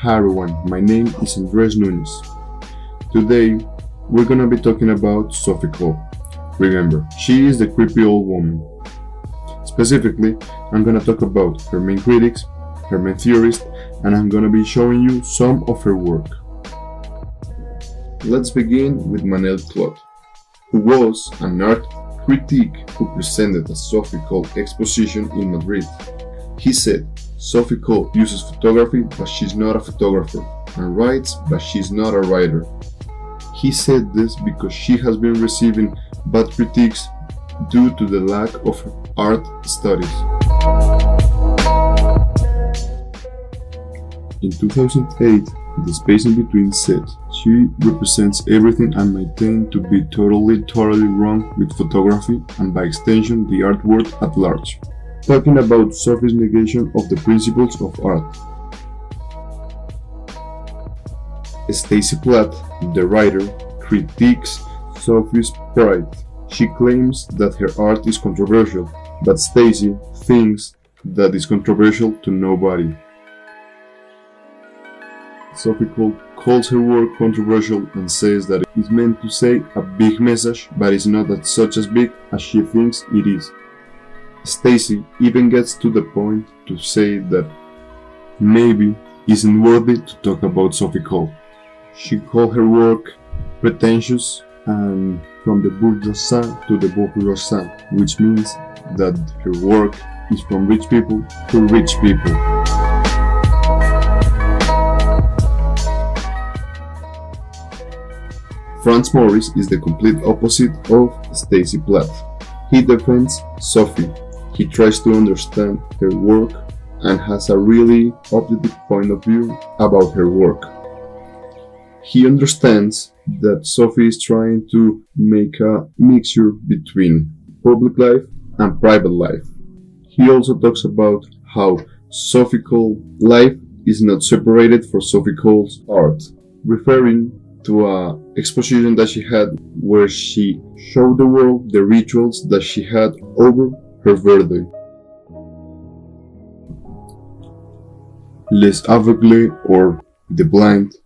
Hi everyone, my name is Nuñez. Today we're gonna be talking about Sophie Calle. Remember, she is the creepy old woman. Specifically, I'm gonna talk about her main critics, her main theorists, and I'm gonna be showing you some of her work. Let's begin with Manuel Claude, who was an art critic who presented a Sophie Calle exposition in Madrid. He said, Sophie Calle uses photography but she's not a photographer, and writes but she's not a writer. He said this because she has been receiving bad critiques due to the lack of art studies. In 2008, the space in between said, she represents everything and maintained to be totally wrong with photography and by extension the art world at large. Talking about Sophie's negation of the principles of art. Stacy Platt, the writer, critiques Sophie's pride. She claims that her art is controversial, but Stacy thinks that it's controversial to nobody. Sophie Calle calls her work controversial and says that it is meant to say a big message, but it's not such as big as she thinks it is. Stacy even gets to the point to say that maybe isn't worthy to talk about Sophie Calle. She called her work pretentious and from the bourgeois to the bourgeois, which means that her work is from rich people to rich people. Franz Morris is the complete opposite of Stacy Platt. He defends Sophie. He tries to understand her work and has a really objective point of view about her work. He understands that Sophie is trying to make a mixture between public life and private life. He also talks about how Sophie Calle's life is not separated from Sophie Calle's art, referring to an exposition that she had where she showed the world the rituals that she had over her birthday. Les Aveugles, or The Blind,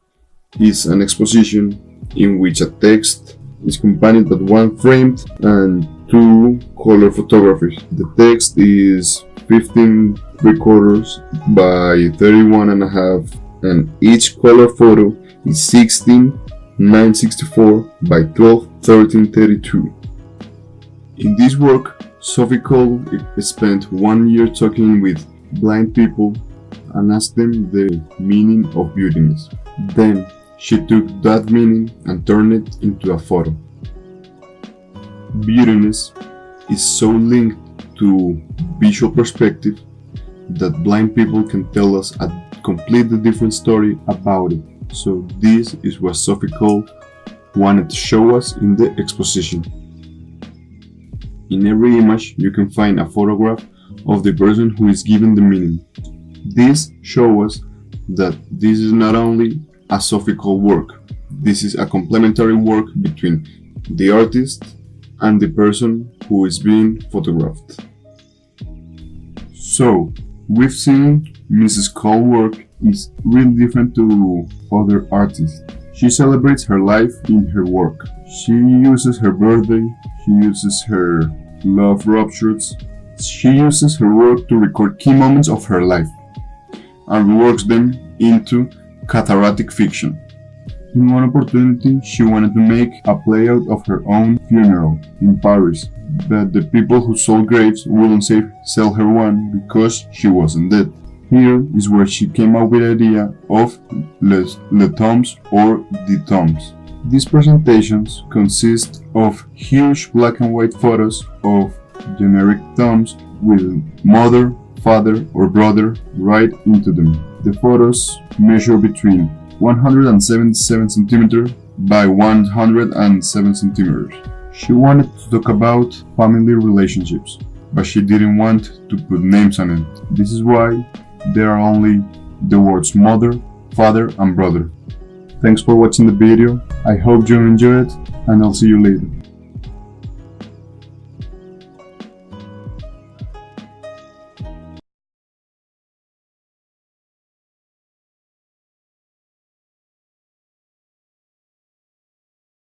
is an exposition in which a text is accompanied by one framed and two color photographies. The text is 15 3/4 by 31.5 and each color photo is 16:964 by 12:1332. In this work, Sophie Calle spent 1 year talking with blind people and asked them the meaning of beautiness. Then she took that meaning and turned it into a photo. Beautiness is so linked to visual perspective that blind people can tell us a completely different story about it. So this is what Sophie Calle wanted to show us in the exposition. In every image you can find a photograph of the person who is given the meaning. This shows us that this is not only a Sophie Calle work, this is a complementary work between the artist and the person who is being photographed. So, we've seen Mrs. Calle's work is really different to other artists. She celebrates her life in her work. She uses her birthday, she uses her love ruptures, she uses her work to record key moments of her life and reworks them into cathartic fiction. In one opportunity, she wanted to make a play out of her own funeral in Paris, but the people who sold graves wouldn't sell her one because she wasn't dead. Here is where she came up with the idea of les tombes or the tombs. These presentations consist of huge black and white photos of generic tombs with mother, father or brother right into them. The photos measure between 177 cm by 107 cm. She wanted to talk about family relationships, but she didn't want to put names on it. This is why there are only the words mother, father and brother. Thanks for watching the video. I hope you enjoyed it and I'll see you later.